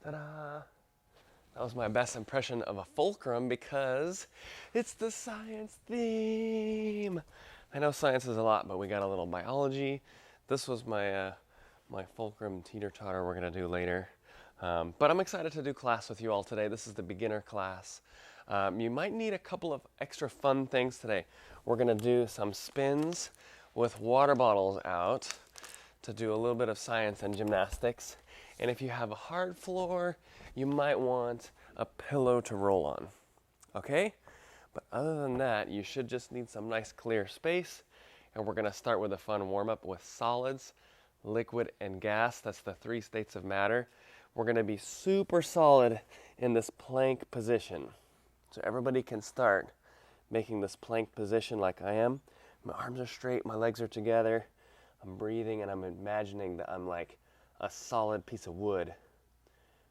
Ta-da! That was my best impression of a fulcrum because it's the science theme. I know science is a lot, but we got a little biology. This was my my fulcrum teeter-totter we're gonna do later. But I'm excited to do class with you all today. This is the beginner class. You might need a couple of extra fun things today. We're gonna do some spins with water bottles out to do a little bit of science and gymnastics. And if you have a hard floor, you might want a pillow to roll on, okay? But other than that, you should just need some nice clear space. And we're gonna start with a fun warm-up with solids, liquid, and gas. That's the 3 states of matter. We're gonna be super solid in this plank position. So everybody can start making this plank position like I am. My arms are straight, my legs are together. I'm breathing and I'm imagining that I'm like a solid piece of wood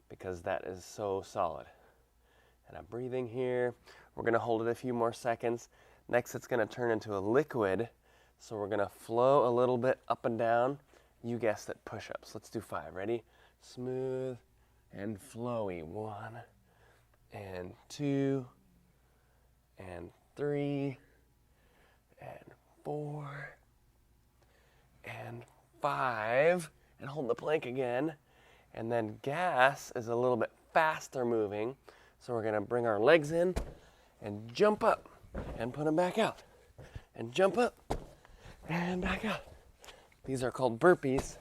because that is so solid. And I'm breathing here. We're gonna hold it a few more seconds. Next, it's gonna turn into a liquid. So we're gonna flow a little bit up and down. You guessed it, push-ups. Let's do 5, ready? Smooth and flowy. 1 and 2 and 3 and 4 and 5, and hold the plank again. And then gas is a little bit faster moving. So we're gonna bring our legs in and jump up and put them back out. And jump up and back out. These are called burpees,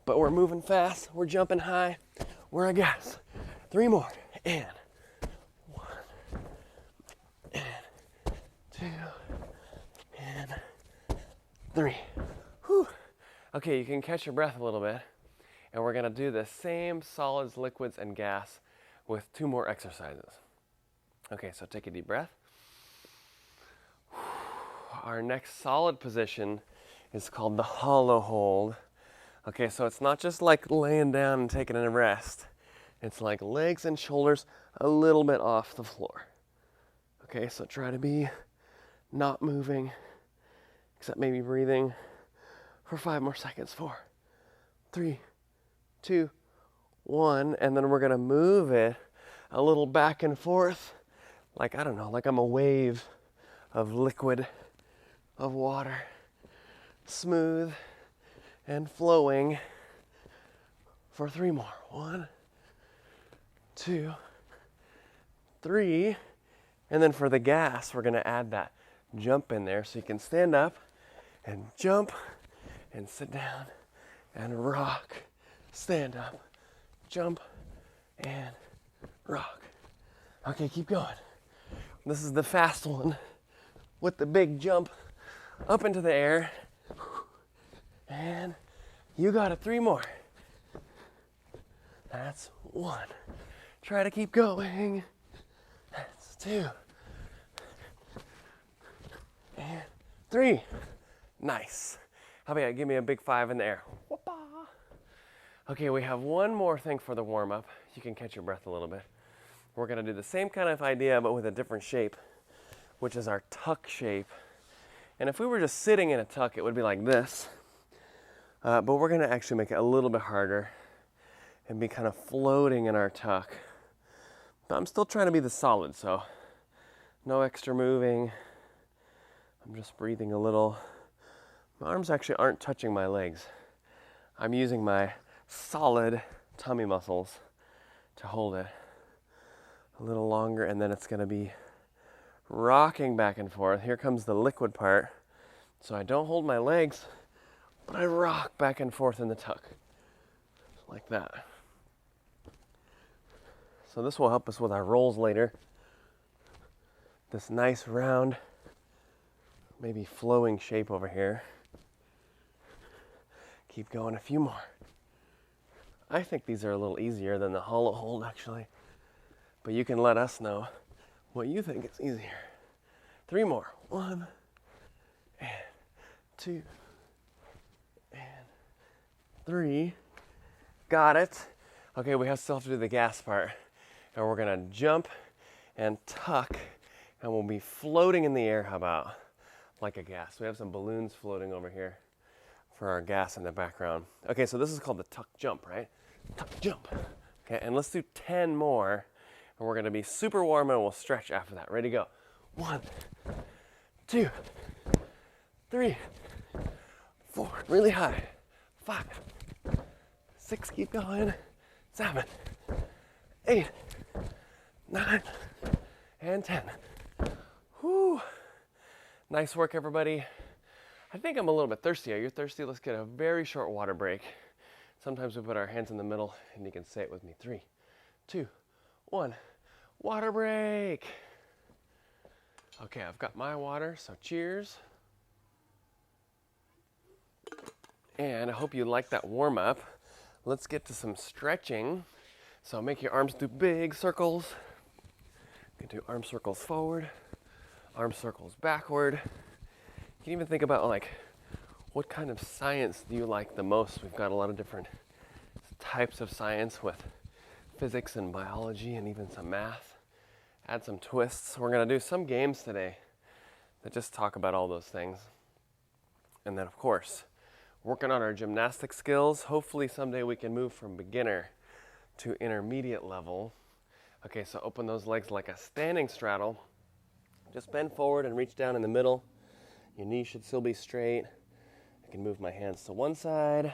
but we're moving fast, we're jumping high, we're a gas. 3 more, and 1, and 2, and 3. Whew. Okay, you can catch your breath a little bit, and we're gonna do the same solids, liquids, and gas with 2 more exercises. Okay, so take a deep breath. Our next solid position is called the hollow hold. Okay, so it's not just like laying down and taking a rest. It's like legs and shoulders a little bit off the floor. Okay, so try to be not moving, except maybe breathing for 5 more seconds. 4, 3, 2, 1, and then we're gonna move it a little back and forth, like, I don't know, like I'm a wave of liquid, of water, smooth and flowing for 3 more. 1, 2, 3, and then for the gas, we're gonna add that jump in there so you can stand up and jump and sit down and rock, stand up, jump, and rock. Okay, keep going. This is the fast one with the big jump up into the air. And you got it, 3 more. That's 1. Try to keep going. That's 2. And 3. Nice. How about you give me a big 5 in the air? Whoop-ah. Okay, we have one more thing for the warm-up. You can catch your breath a little bit. We're gonna do the same kind of idea, but with a different shape, which is our tuck shape. And if we were just sitting in a tuck, it would be like this. But we're gonna actually make it a little bit harder and be kind of floating in our tuck. But I'm still trying to be the solid, so no extra moving. I'm just breathing a little. My arms actually aren't touching my legs. I'm using my solid tummy muscles to hold it a little longer, and then it's gonna be rocking back and forth. Here comes the liquid part. So I don't hold my legs, but I rock back and forth in the tuck, like that. So this will help us with our rolls later. This nice round, maybe flowing shape over here. Keep going, a few more. I think these are a little easier than the hollow hold actually, but you can let us know what you think is easier. 3 more, 1, and 2, and 3. Got it. Okay, we still have to do the gas part. And we're gonna jump and tuck, and we'll be floating in the air, how about? Like a gas. We have some balloons floating over here for our gas in the background. Okay, so this is called the tuck jump, right? Tuck jump, Okay, and let's do 10 more. And we're gonna be super warm and we'll stretch after that. Ready to go. 1, 2, 3, 4, really high. 5, 6, keep going. 7, 8, 9, and 10. Whew. Nice work, everybody. I think I'm a little bit thirsty. Are you thirsty? Let's get a very short water break. Sometimes we put our hands in the middle, and you can say it with me. 3, 2, 1. Water break. Okay, I've got my water, so cheers. And I hope you like that warm-up. Let's get to some stretching. So make your arms do big circles. You can do arm circles forward, arm circles backward. You can even think about like, what kind of science do you like the most? We've got a lot of different types of science with physics and biology and even some math. Add some twists. We're gonna do some games today that just talk about all those things. And then of course, working on our gymnastic skills. Hopefully someday we can move from beginner to intermediate level. Okay, so open those legs like a standing straddle. Just bend forward and reach down in the middle. Your knees should still be straight. I can move my hands to one side.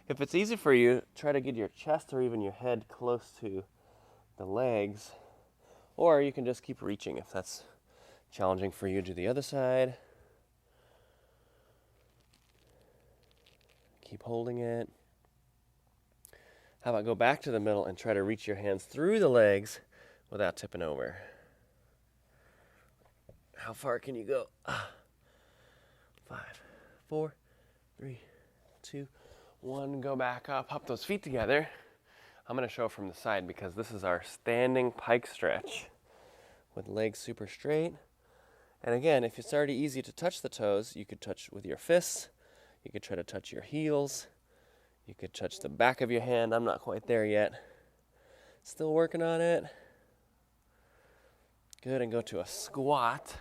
If it's easy for you, try to get your chest or even your head close to the legs. Or you can just keep reaching if that's challenging for you. Do the other side. Keep holding it. How about go back to the middle and try to reach your hands through the legs without tipping over. How far can you go? 5, 4, 3, 2, 1. Go back up. Hop those feet together. I'm going to show from the side because this is our standing pike stretch with legs super straight. And again, if it's already easy to touch the toes, you could touch with your fists. You could try to touch your heels. You could touch the back of your hand. I'm not quite there yet. Still working on it. Good, and go to a squat.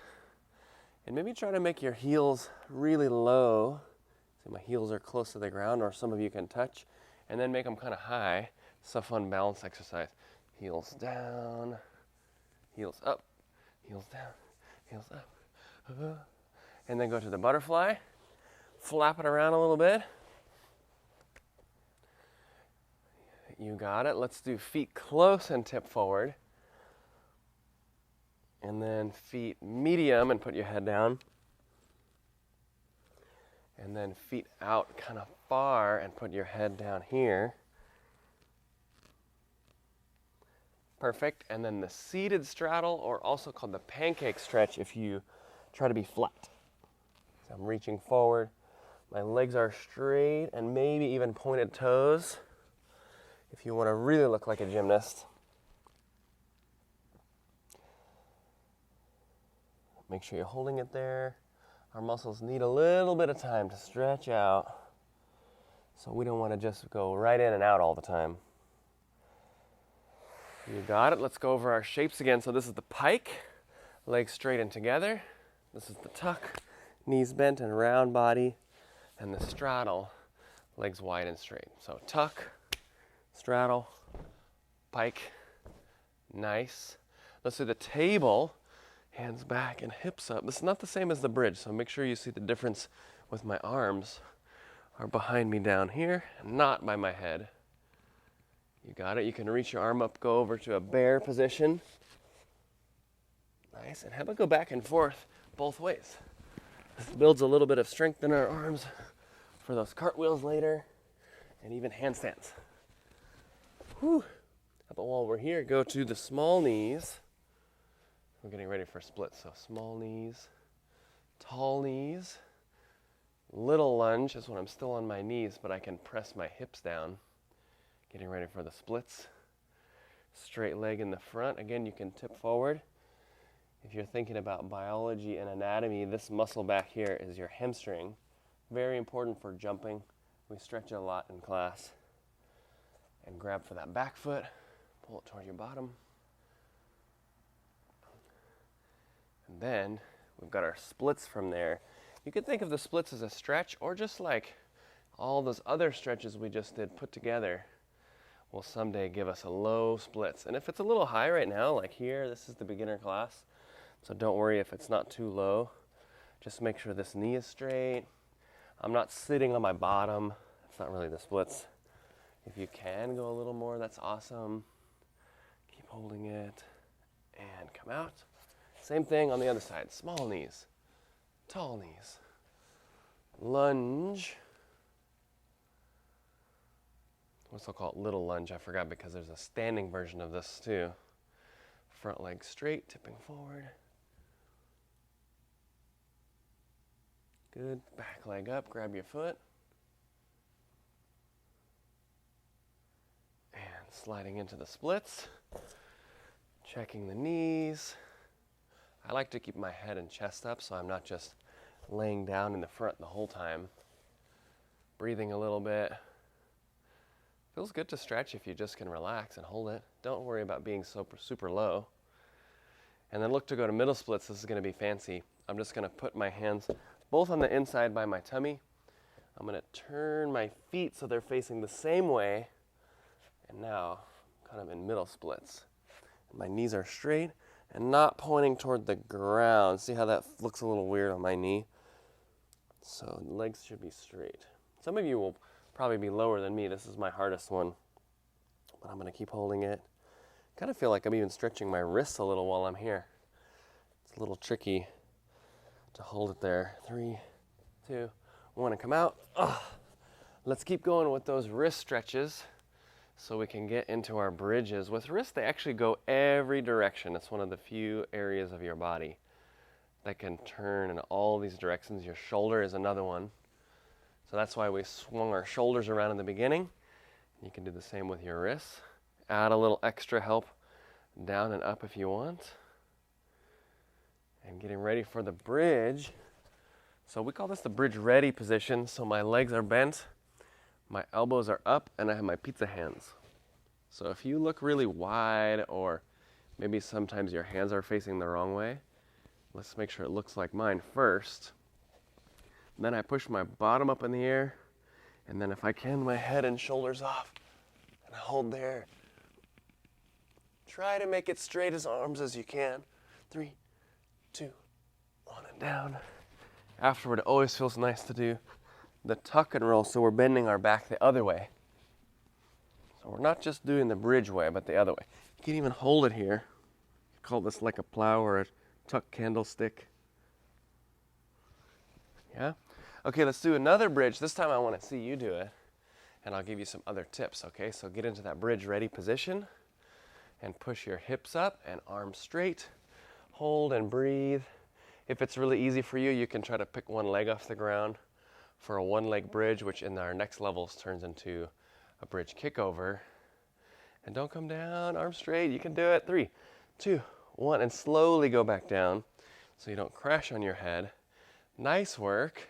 And maybe try to make your heels really low. See, my heels are close to the ground, or some of you can touch. And then make them kind of high. It's a fun balance exercise. Heels down, heels up, heels down, heels up. And then go to the butterfly. Flap it around a little bit. You got it. Let's do feet close and tip forward. And then feet medium and put your head down. And then feet out kind of far and put your head down here. Perfect. And then the seated straddle, or also called the pancake stretch if you try to be flat. So I'm reaching forward. My legs are straight and maybe even pointed toes if you want to really look like a gymnast. Make sure you're holding it there. Our muscles need a little bit of time to stretch out, so we don't want to just go right in and out all the time. You got it. Let's go over our shapes again. So this is the pike, legs straight and together. This is the tuck, knees bent and round body. And the straddle, legs wide and straight. So tuck, straddle, pike, nice. Let's do the table, hands back and hips up. This is not the same as the bridge, so make sure you see the difference with my arms are behind me down here, not by my head. You got it. You can reach your arm up, go over to a bear position. Nice. And how about go back and forth both ways? This builds a little bit of strength in our arms for those cartwheels later, and even handstands. Whew. How about while we're here, go to the small knees. We're getting ready for splits, so small knees, tall knees, little lunge is when I'm still on my knees, but I can press my hips down. Getting ready for the splits. Straight leg in the front. Again, you can tip forward. If you're thinking about biology and anatomy, this muscle back here is your hamstring. Very important for jumping. We stretch it a lot in class. And grab for that back foot. Pull it toward your bottom. And then we've got our splits from there. You could think of the splits as a stretch, or just like all those other stretches we just did put together. will someday give us a low splits. And if it's a little high right now, like here, this is the beginner class, so don't worry if it's not too low. Just make sure this knee is straight. I'm not sitting on my bottom. It's not really the splits. If you can go a little more, that's awesome. Keep holding it and come out. Same thing on the other side. Small knees, tall knees. Lunge. What's called little lunge? I forgot because there's a standing version of this too. Front leg straight, tipping forward. Good. Back leg up, grab your foot. And sliding into the splits. Checking the knees. I like to keep my head and chest up so I'm not just laying down in the front the whole time. Breathing a little bit. Feels good to stretch if you just can relax and hold it. Don't worry about being super low. And then look to go to middle splits. This is going to be fancy. I'm just going to put my hands both on the inside by my tummy. I'm going to turn my feet so they're facing the same way. And now, kind of in middle splits. My knees are straight and not pointing toward the ground. See how that looks a little weird on my knee? So legs should be straight. Some of you will probably be lower than me. This is my hardest one. But I'm going to keep holding it. Kind of feel like I'm even stretching my wrists a little while I'm here. It's a little tricky to hold it there. 3, 2, 1, and come out. Let's keep going with those wrist stretches so we can get into our bridges. With wrists, they actually go every direction. It's one of the few areas of your body that can turn in all these directions. Your shoulder is another one. So that's why we swung our shoulders around in the beginning. You can do the same with your wrists. Add a little extra help down and up if you want. And getting ready for the bridge. So we call this the bridge ready position. So my legs are bent, my elbows are up, and I have my pizza hands. So if you look really wide, or maybe sometimes your hands are facing the wrong way, let's make sure it looks like mine first. Then I push my bottom up in the air, and then if I can, my head and shoulders off, and I hold there. Try to make it straight as arms as you can. 3, 2, 1, and down. Afterward, it always feels nice to do the tuck and roll, so we're bending our back the other way. So we're not just doing the bridge way, but the other way. You can even hold it here. Call this like a plow or a tuck candlestick. Yeah? Okay, let's do another bridge. This time I want to see you do it, and I'll give you some other tips, okay? So get into that bridge ready position and push your hips up and arms straight. Hold and breathe. If it's really easy for you, you can try to pick one leg off the ground for a one-leg bridge, which in our next levels turns into a bridge kickover. And don't come down, arms straight. You can do it. 3, 2, 1, and slowly go back down so you don't crash on your head. Nice work.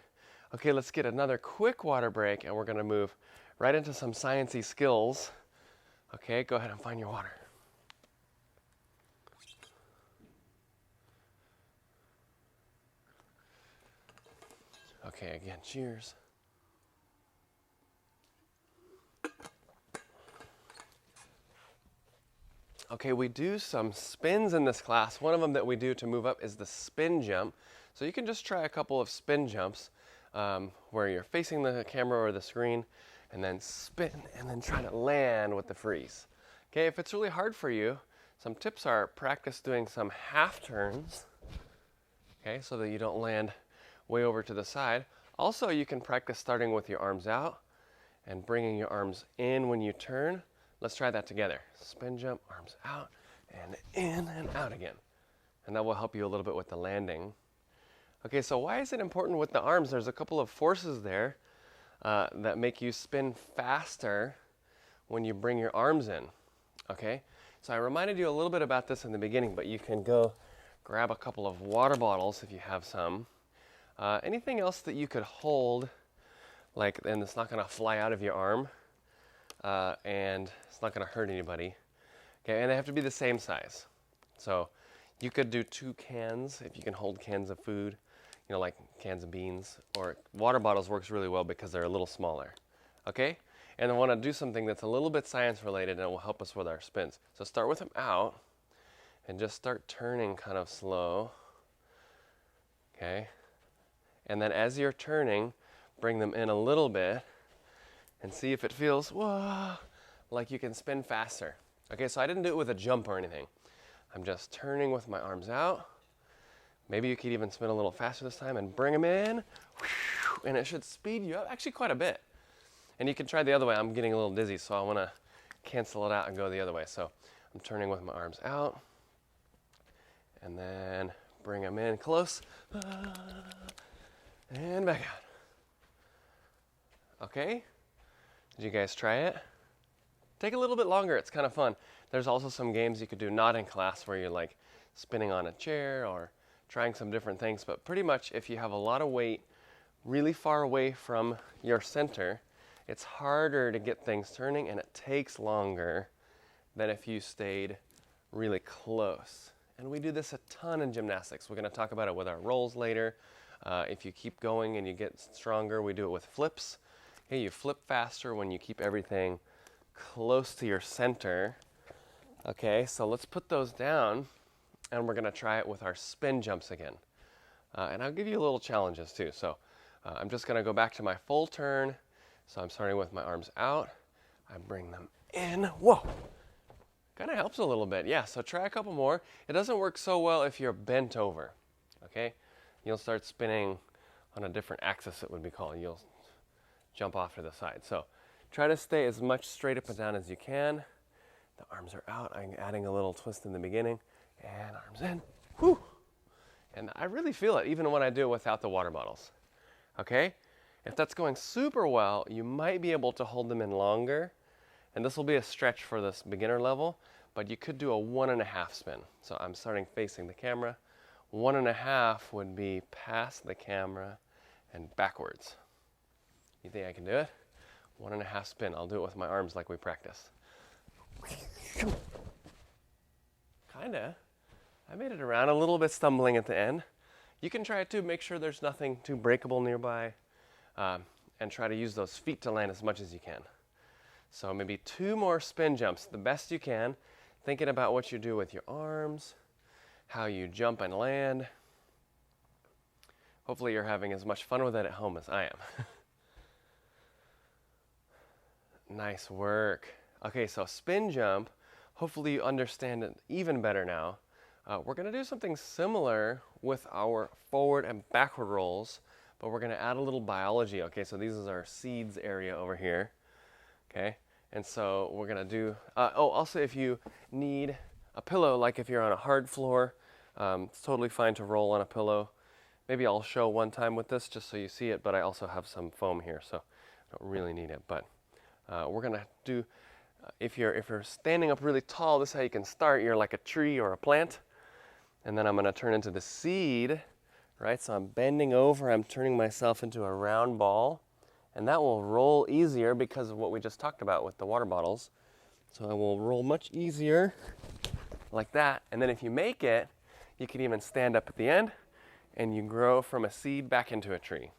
Okay, let's get another quick water break, and we're going to move right into some sciencey skills. Okay, go ahead and find your water. Okay, again, cheers. Okay, we do some spins in this class. One of them that we do to move up is the spin jump. So you can just try a couple of spin jumps where you're facing the camera or the screen, and then spin, and then try to land with the freeze. Okay, if it's really hard for you, some tips are practice doing some half turns, okay, so that you don't land way over to the side. Also, you can practice starting with your arms out and bringing your arms in when you turn. Let's try that together. Spin jump, arms out, and in and out again. And that will help you a little bit with the landing. Okay, so why is it important with the arms? There's a couple of forces there that make you spin faster when you bring your arms in. Okay, so I reminded you a little bit about this in the beginning, but you can go grab a couple of water bottles if you have some. Anything else that you could hold, like, and it's not going to fly out of your arm, and it's not going to hurt anybody. Okay, and they have to be the same size. So you could do 2 cans if you can hold cans of food, you know, like cans of beans, or water bottles works really well because they're a little smaller. Okay, And I want to do something that's a little bit science related and it will help us with our spins. So start with them out and just start turning kind of slow. Okay? And then as you're turning, bring them in a little bit and see if it feels, whoa, like you can spin faster. Okay, so I didn't do it with a jump or anything. I'm just turning with my arms out. Maybe you could even spin a little faster this time and bring them in. And it should speed you up actually quite a bit. And you can try the other way. I'm getting a little dizzy, so I want to cancel it out and go the other way. So I'm turning with my arms out. And then bring them in close. And back out. Okay? Did you guys try it? Take a little bit longer. It's kind of fun. There's also some games you could do not in class where you're like spinning on a chair or trying some different things. But pretty much if you have a lot of weight really far away from your center, it's harder to get things turning and it takes longer than if you stayed really close. And we do this a ton in gymnastics. We're going to talk about it with our rolls later. If you keep going and you get stronger, we do it with flips. Okay, you flip faster when you keep everything close to your center. Okay, so let's put those down and we're going to try it with our spin jumps again. And I'll give you little challenges too. So I'm just going to go back to my full turn. So I'm starting with my arms out. I bring them in. Whoa! Kind of helps a little bit. Yeah, so try a couple more. It doesn't work so well if you're bent over. Okay? You'll start spinning on a different axis, it would be called. You'll jump off to the side. So try to stay as much straight up and down as you can. The arms are out. I'm adding a little twist in the beginning. And arms in. Whew! And I really feel it even when I do it without the water bottles. Okay? If that's going super well, you might be able to hold them in longer. And this will be a stretch for this beginner level, but you could do a 1.5 spin. So I'm starting facing the camera. 1.5 would be past the camera and backwards. You think I can do it? 1.5 spin. I'll do it with my arms like we practice. Kinda. I made it around a little bit, stumbling at the end. You can try it too. Make sure there's nothing too breakable nearby. And try to use those feet to land as much as you can. So maybe 2 more spin jumps, the best you can, thinking about what you do with your arms, how you jump and land. Hopefully you're having as much fun with it at home as I am. Nice work. Okay, so spin jump, hopefully you understand it even better now. We're going to do something similar with our forward and backward rolls, but we're going to add a little biology. Okay, so this is our seeds area over here. Okay, and so we're going to do, also if you need a pillow, like if you're on a hard floor, it's totally fine to roll on a pillow. Maybe I'll show one time with this just so you see it, but I also have some foam here, so I don't really need it. But we're going to do, if you're standing up really tall, this is how you can start. You're like a tree or a plant. And then I'm going to turn into the seed. Right, so I'm bending over, I'm turning myself into a round ball, and that will roll easier because of what we just talked about with the water bottles. So I will roll much easier like that, and then if you make it, you can even stand up at the end, and you grow from a seed back into a tree.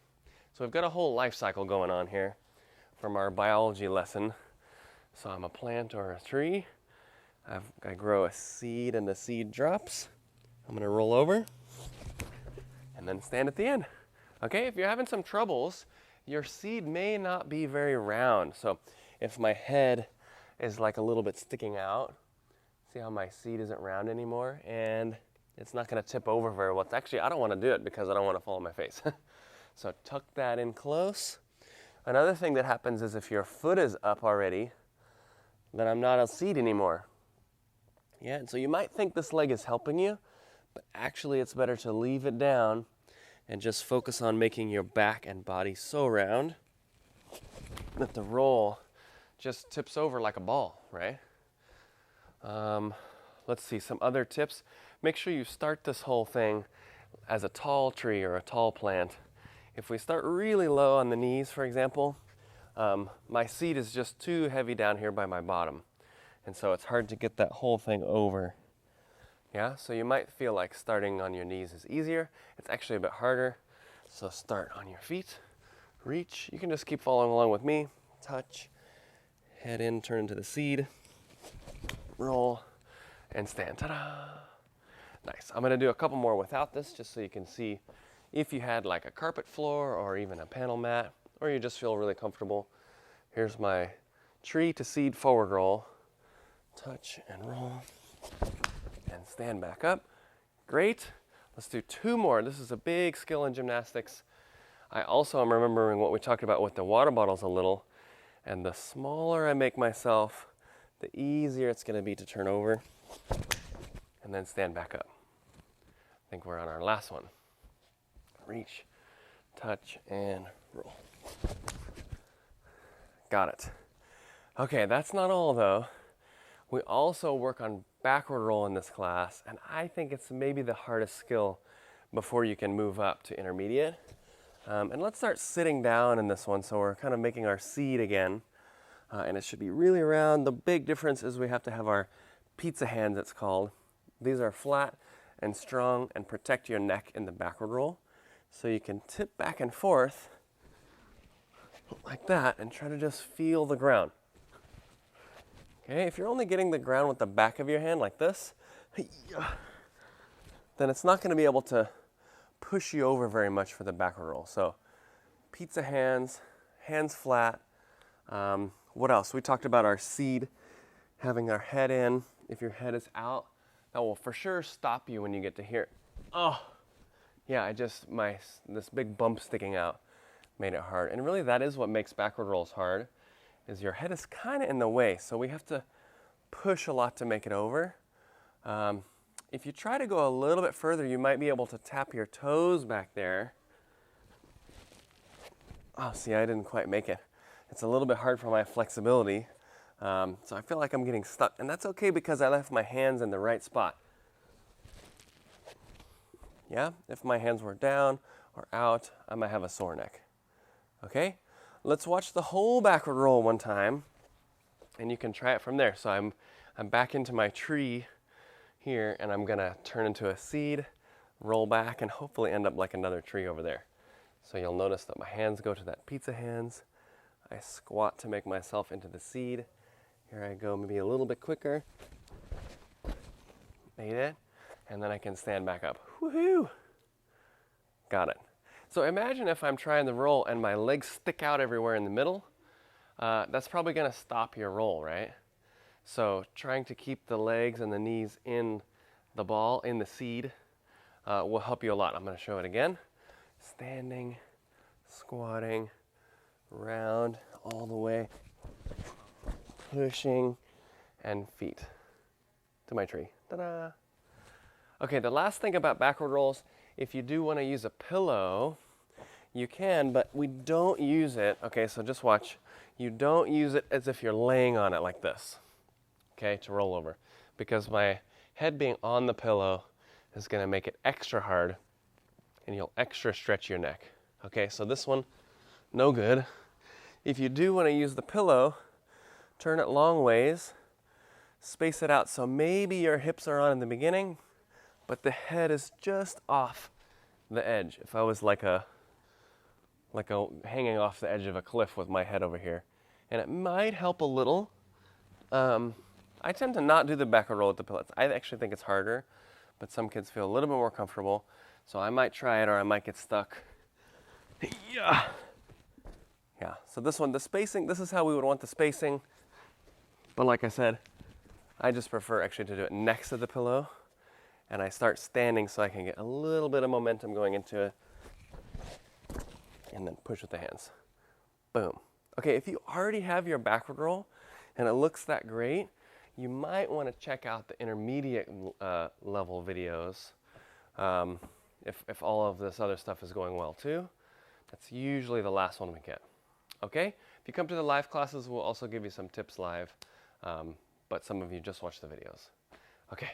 So we've got a whole life cycle going on here from our biology lesson. So I'm a plant or a tree, I grow a seed and the seed drops. I'm going to roll over. And then stand at the end. Okay, if you're having some troubles, your seed may not be very round. So if my head is like a little bit sticking out, see how my seed isn't round anymore? And it's not going to tip over very well. Actually, I don't want to do it because I don't want to fall on my face. So tuck that in close. Another thing that happens is if your foot is up already, then I'm not a seed anymore. Yeah, and so you might think this leg is helping you, but actually it's better to leave it down and just focus on making your back and body so round that the roll just tips over like a ball, right? Let's see, some other tips. Make sure you start this whole thing as a tall tree or a tall plant. If we start really low on the knees, for example, my seat is just too heavy down here by my bottom. And so it's hard to get that whole thing over. Yeah, so you might feel like starting on your knees is easier. It's actually a bit harder. So start on your feet, reach. You can just keep following along with me. Touch, Head in, turn into the seed, roll, and stand. Ta-da! Nice. I'm gonna do a couple more without this, just so you can see if you had like a carpet floor or even a panel mat, or you just feel really comfortable. Here's my tree to seed forward roll. Touch and roll, and stand back up. Great. Let's do 2 more. This is a big skill in gymnastics. I also am remembering what we talked about with the water bottles a little, and the smaller I make myself, the easier it's going to be to turn over and then stand back up. I think we're on our last one. Reach, touch, and roll. Got it. Okay, that's not all though. We also work on backward roll in this class, and I think it's maybe the hardest skill before you can move up to intermediate. And let's start sitting down in this one, so we're kind of making our seat again. And it should be really round. The big difference is we have to have our pizza hands, it's called. These are flat and strong and protect your neck in the backward roll. So you can tip back and forth like that and try to just feel the ground. Okay, if you're only getting the ground with the back of your hand like this, then it's not going to be able to push you over very much for the backward roll. So pizza hands, hands flat. What else? We talked about our seed, having our head in. If your head is out, that will for sure stop you when you get to here. Oh, yeah, this big bump sticking out made it hard. And really that is what makes backward rolls hard, is your head is kind of in the way. So we have to push a lot to make it over. If you try to go a little bit further, you might be able to tap your toes back there. Oh, see, I didn't quite make it. It's a little bit hard for my flexibility. So I feel like I'm getting stuck, and that's okay because I left my hands in the right spot. Yeah, if my hands were down or out, I might have a sore neck. Okay, let's watch the whole backward roll one time, and you can try it from there. So I'm back into my tree here, and I'm gonna turn into a seed, roll back, and hopefully end up like another tree over there. So you'll notice that my hands go to that pizza hands. I squat to make myself into the seed. Here I go, maybe a little bit quicker. Made it. And then I can stand back up. Woohoo! Got it. So imagine if I'm trying the roll and my legs stick out everywhere in the middle. That's probably gonna stop your roll, right? So trying to keep the legs and the knees in the ball, in the seed, will help you a lot. I'm gonna show it again. Standing, squatting, round all the way, pushing, and feet to my tree. Ta-da! Okay, the last thing about backward rolls, if you do want to use a pillow, you can, but we don't use it. Okay, so just watch. You don't use it as if you're laying on it like this, okay, to roll over, because my head being on the pillow is going to make it extra hard, and you'll extra stretch your neck. Okay, so this one, no good. If you do want to use the pillow, turn it long ways, space it out so maybe your hips are on in the beginning, but the head is just off the edge. If I was like a hanging off the edge of a cliff with my head over here, and it might help a little. I tend to not do the backward roll with the pillow. I actually think it's harder, but some kids feel a little bit more comfortable, so I might try it or I might get stuck. Yeah. Yeah, so this one, the spacing, this is how we would want the spacing. But like I said, I just prefer actually to do it next to the pillow. And I start standing so I can get a little bit of momentum going into it. And then push with the hands. Boom. Okay, if you already have your backward roll and it looks that great, you might want to check out the intermediate level videos if all of this other stuff is going well too. That's usually the last one we get. Okay? If you come to the live classes, we'll also give you some tips live, but some of you just watch the videos. Okay,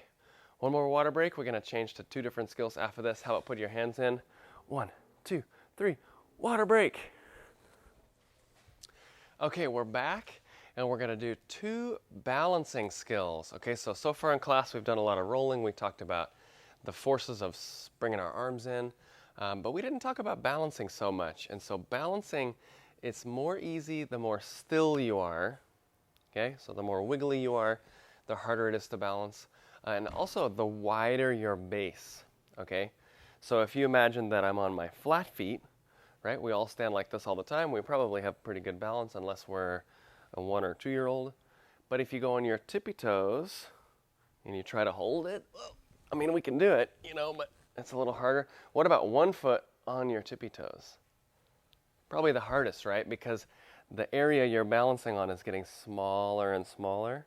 one more water break. We're going to change to 2 different skills after this. How about put your hands in? 1, 2, 3, water break. Okay, we're back, and we're going to do 2 balancing skills. Okay, so far in class, we've done a lot of rolling. We talked about the forces of bringing our arms in, but we didn't talk about balancing so much. And so balancing, it's more easy the more still you are, Okay, so the more wiggly you are, the harder it is to balance. And also the wider your base, okay? So if you imagine that I'm on my flat feet, right? We all stand like this all the time. We probably have pretty good balance unless we're a 1 or 2-year-old. But if you go on your tippy toes and you try to hold it, well, I mean, we can do it, you know, but it's a little harder. What about 1 foot on your tippy toes? Probably the hardest, right? Because the area you're balancing on is getting smaller and smaller.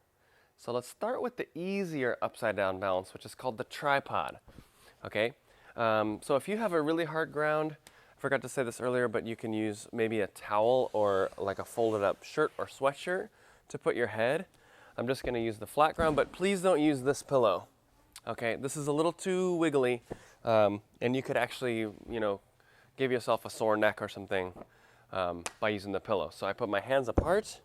So let's start with the easier upside down balance, which is called the tripod, okay? So if you have a really hard ground, I forgot to say this earlier, but you can use maybe a towel or like a folded up shirt or sweatshirt to put your head. I'm just gonna use the flat ground, but please don't use this pillow, okay? This is a little too wiggly, and you could actually, you know, give yourself a sore neck or something by using the pillow. So I put my hands apart,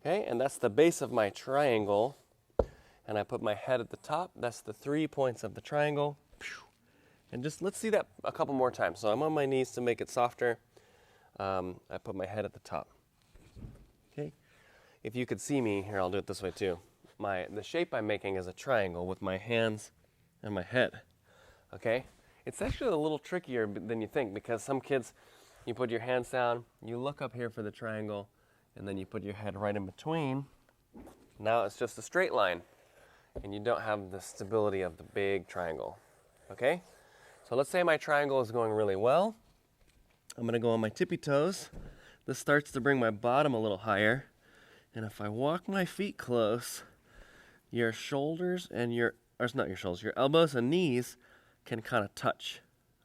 okay, and that's the base of my triangle, and I put my head at the top. That's the 3 points of the triangle. And just let's see that a couple more times. So I'm on my knees to make it softer. I put my head at the top. Okay. If you could see me here, I'll do it this way too. The shape I'm making is a triangle with my hands and my head. Okay. It's actually a little trickier than you think, because some kids, you put your hands down, you look up here for the triangle, and then you put your head right in between. Now it's just a straight line, and you don't have the stability of the big triangle. Okay. So let's say my triangle is going really well. I'm going to go on my tippy toes. This starts to bring my bottom a little higher. And if I walk my feet close, your shoulders and your elbows and knees can kind of touch.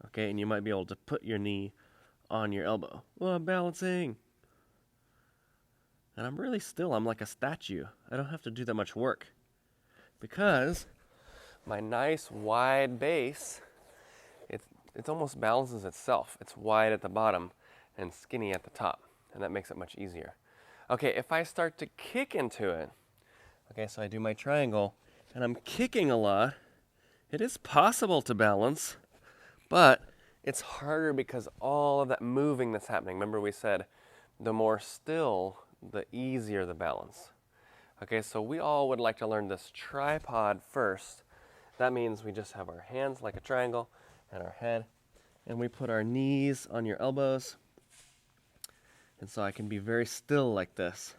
Okay, and you might be able to put your knee on your elbow. Oh, I'm balancing. And I'm really still. I'm like a statue. I don't have to do that much work, because my nice wide base, it almost balances itself. It's wide at the bottom and skinny at the top, and that makes it much easier. Okay, if I start to kick into it, okay, so I do my triangle, and I'm kicking a lot, it is possible to balance, but it's harder because all of that moving that's happening. Remember we said the more still, the easier the balance. Okay, so we all would like to learn this tripod first. That means we just have our hands like a triangle and our head, and we put our knees on your elbows. And so I can be very still like this.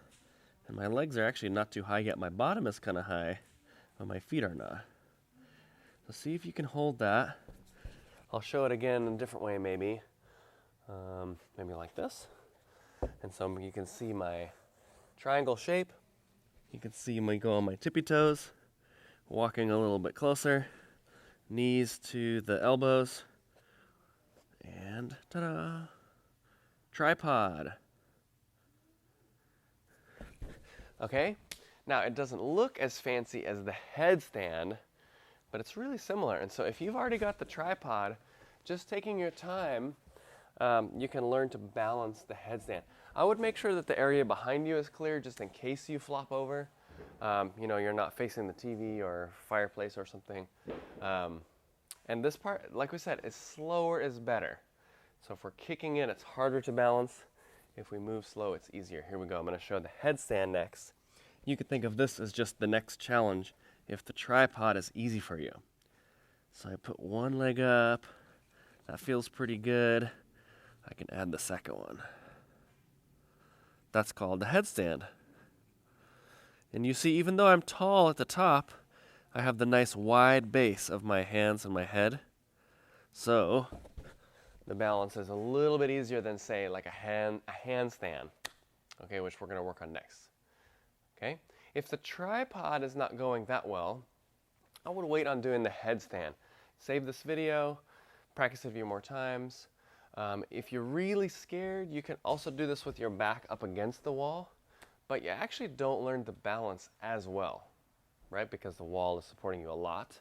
And my legs are actually not too high yet. My bottom is kind of high, but my feet are not. So see if you can hold that. I'll show it again in a different way maybe. Maybe like this. And so you can see my triangle shape. You can see me go on my tippy toes, walking a little bit closer. Knees to the elbows, and ta-da, tripod. Okay, now it doesn't look as fancy as the headstand, but it's really similar. And so if you've already got the tripod, just taking your time, you can learn to balance the headstand. I would make sure that the area behind you is clear, just in case you flop over. You know, you're not facing the TV or fireplace or something. And this part, like we said, is slower is better. So if we're kicking it, it's harder to balance. If we move slow, it's easier. Here we go. I'm going to show the headstand next. You could think of this as just the next challenge if the tripod is easy for you. So I put one leg up. That feels pretty good. I can add the second one. That's called the headstand. And you see, even though I'm tall at the top, I have the nice wide base of my hands and my head. So the balance is a little bit easier than, say, like a handstand, okay, which we're going to work on next. Okay? If the tripod is not going that well, I would wait on doing the headstand. Save this video, practice a few more times. If you're really scared, you can also do this with your back up against the wall, but you actually don't learn the balance as well, right? Because the wall is supporting you a lot.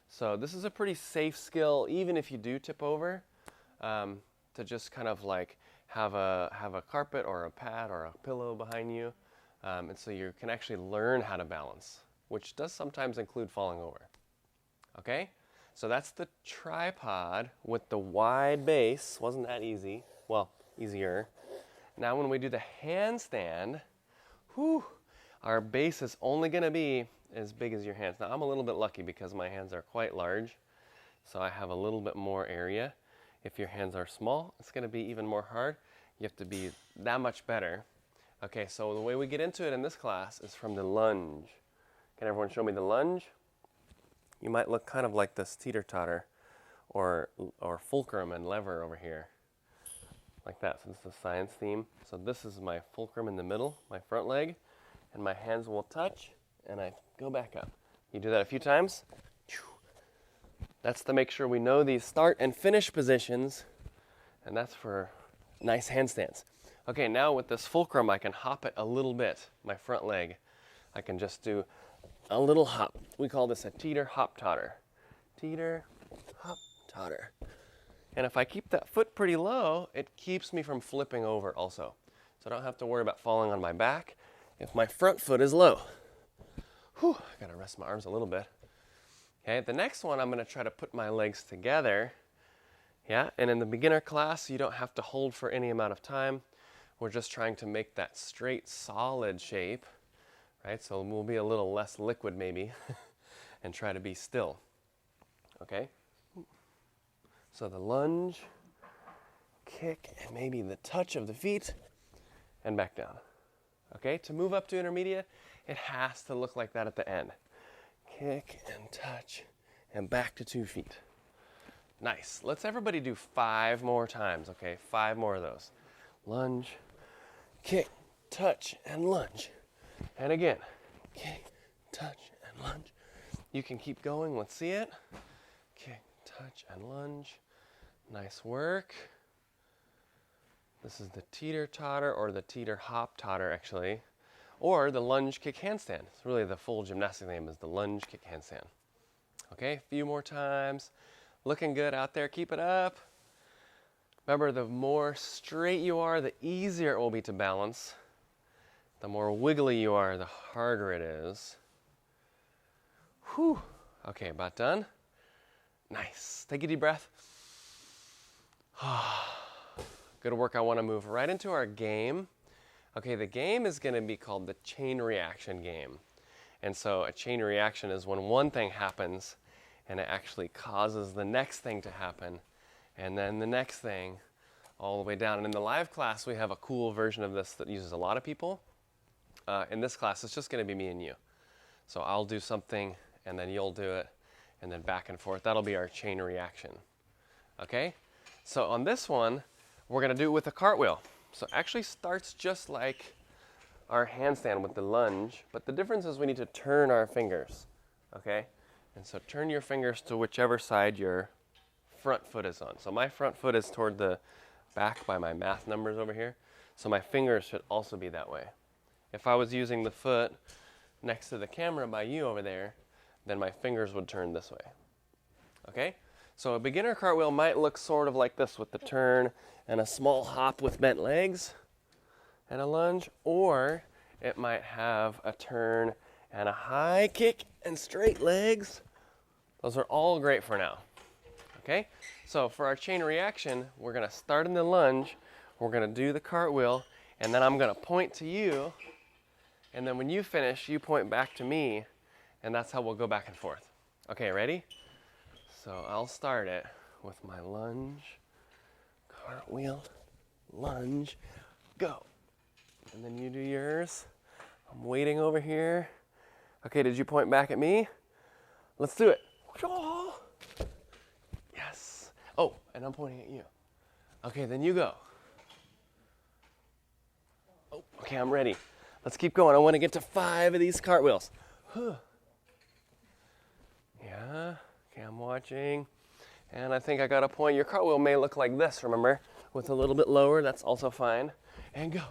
So this is a pretty safe skill, even if you do tip over, to just kind of like have a carpet or a pad or a pillow behind you. And so you can actually learn how to balance, which does sometimes include falling over. Okay? So that's the tripod with the wide base. Wasn't that easy? Well, easier. Now when we do the handstand, our base is only going to be as big as your hands. Now I'm a little bit lucky because my hands are quite large, so I have a little bit more area. If your hands are small, it's going to be even more hard. You have to be that much better. Okay, so the way we get into it in this class is from the lunge. Can everyone show me the lunge? You might look kind of like this teeter-totter or fulcrum and lever over here. Like that. So this is a science theme. So this is my fulcrum in the middle, my front leg, and my hands will touch, and I go back up. You do that a few times. That's to make sure we know these start and finish positions, and that's for nice handstands. Okay, now with this fulcrum, I can hop it a little bit, my front leg. I can just do a little hop. We call this a teeter hop totter. Teeter hop totter. And if I keep that foot pretty low, it keeps me from flipping over also. So I don't have to worry about falling on my back if my front foot is low. Whew, I gotta rest my arms a little bit. Okay, the next one, I'm gonna try to put my legs together. Yeah, and in the beginner class, you don't have to hold for any amount of time. We're just trying to make that straight, solid shape, right? So we'll be a little less liquid maybe and try to be still, okay? So the lunge, kick, and maybe the touch of the feet, and back down. Okay, to move up to intermediate, it has to look like that at the end. Kick and touch, and back to 2 feet. Nice. Let's everybody do 5 more times, okay? 5 more of those. Lunge, kick, touch, and lunge. And again, kick, touch, and lunge. You can keep going. Let's see it. Kick, touch, and lunge. Nice work. This is the teeter-totter, or the teeter-hop-totter, actually. Or the lunge kick handstand. It's really the full gymnastic name is the lunge kick handstand. Okay, a few more times. Looking good out there. Keep it up. Remember, the more straight you are, the easier it will be to balance. The more wiggly you are, the harder it is. Whew. Okay, about done. Nice. Take a deep breath. Good work. I want to move right into our game. Okay, the game is going to be called the chain reaction game. And so a chain reaction is when one thing happens and it actually causes the next thing to happen, and then the next thing, all the way down. And in the live class, we have a cool version of this that uses a lot of people. In this class, it's just going to be me and you. So I'll do something, and then you'll do it, and then back and forth. That'll be our chain reaction. Okay? So on this one, we're going to do it with a cartwheel. So it actually starts just like our handstand with the lunge, but the difference is we need to turn our fingers. Okay? And so turn your fingers to whichever side your front foot is on. So my front foot is toward the back by my math numbers over here. So my fingers should also be that way. If I was using the foot next to the camera by you over there, then my fingers would turn this way. Okay? So a beginner cartwheel might look sort of like this with the turn and a small hop with bent legs and a lunge, or it might have a turn and a high kick and straight legs. Those are all great for now. Okay? So for our chain reaction, we're going to start in the lunge, we're going to do the cartwheel, and then I'm going to point to you, and then when you finish, you point back to me, and that's how we'll go back and forth. Okay, ready? So I'll start it with my lunge, cartwheel, lunge, go. And then you do yours. I'm waiting over here. Okay, did you point back at me? Let's do it. Yes. Oh, and I'm pointing at you. Okay, then you go. Oh, okay, I'm ready. Let's keep going. I want to get to 5 of these cartwheels. Yeah. Okay, I'm watching. And I think I got a point. Your cartwheel may look like this, remember? With a little bit lower, that's also fine. And go.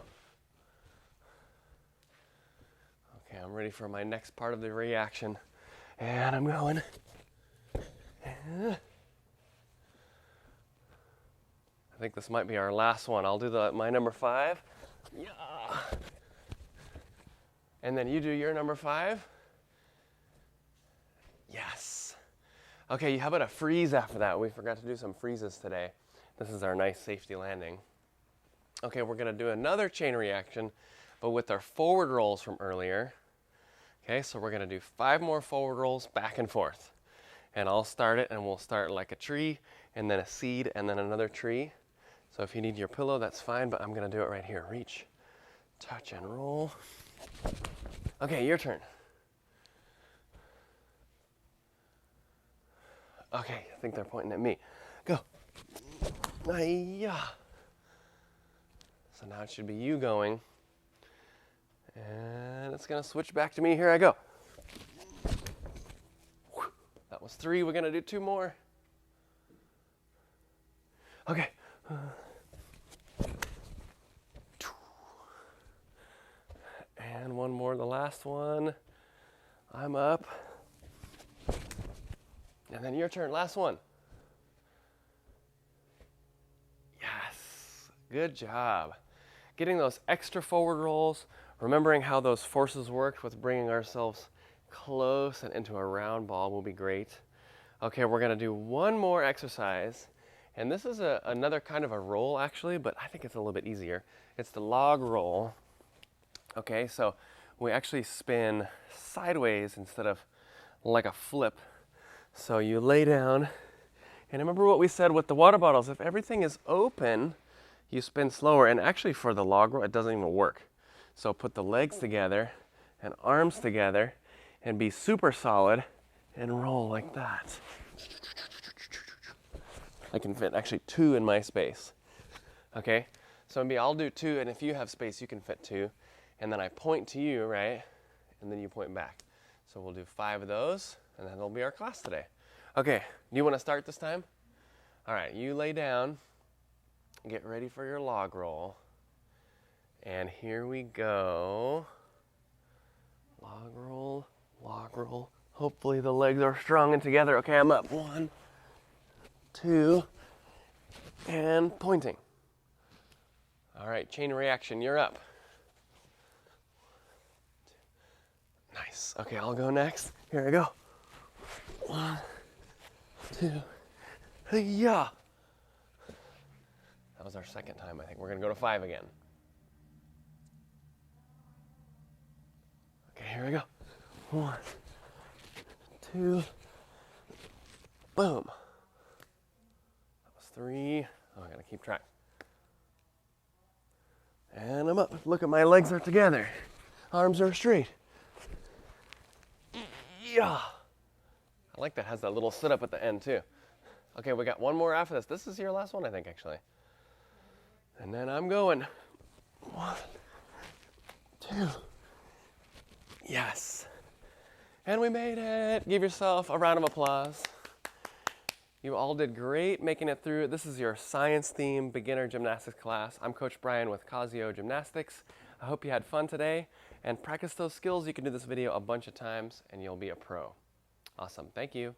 Okay, I'm ready for my next part of the reaction. And I'm going. I think this might be our last one. I'll do my number 5. Yeah. And then you do your number 5. Yes. Okay, how about a freeze after that? We forgot to do some freezes today. This is our nice safety landing. Okay, we're going to do another chain reaction, but with our forward rolls from earlier. Okay, so we're gonna do 5 more forward rolls back and forth. And I'll start it, and we'll start like a tree, and then a seed, and then another tree. So if you need your pillow, that's fine, but I'm gonna do it right here. Reach, touch, and roll. Okay, your turn. Okay, I think they're pointing at me. Go. Hi-ya. So now it should be you going. And it's gonna switch back to me. Here I go. That was 3. We're gonna do 2 more. Okay. And 1 more, the last one. I'm up. And then your turn, last one. Yes, good job. Getting those extra forward rolls, remembering how those forces worked with bringing ourselves close and into a round ball will be great. Okay, we're gonna do 1 more exercise. And this is another kind of a roll actually, but I think it's a little bit easier. It's the log roll. Okay, so we actually spin sideways instead of like a flip. So you lay down, and remember what we said with the water bottles, if everything is open, you spin slower, and actually for the log roll, it doesn't even work. So put the legs together and arms together and be super solid and roll like that. I can fit actually 2 in my space. Okay, so maybe I'll do 2, and if you have space, you can fit 2. And then I point to you, right? And then you point back. So we'll do 5 of those, and that'll be our class today. Okay, do you want to start this time? All right, you lay down, get ready for your log roll. And here we go. Log roll, log roll. Hopefully the legs are strong and together. Okay, I'm up. 1, 2, and pointing. All right, chain reaction, you're up. Nice. Okay, I'll go next. Here I go. 1, 2, yeah. That was our second time, I think. We're gonna go to 5 again. Okay, here we go. 1, 2, boom. That was 3. Oh, I gotta keep track. And I'm up. Look at my legs are together. Arms are straight. Yeah. I like that. Has that little sit up at the end too. Okay, we got 1 more after this. This is your last one, I think, actually. And then I'm going. 1, 2. Yes. And we made it. Give yourself a round of applause. You all did great making it through. This is your science theme beginner gymnastics class. I'm Coach Brian with Casio Gymnastics. I hope you had fun today and practice those skills. You can do this video a bunch of times and you'll be a pro. Awesome. Thank you.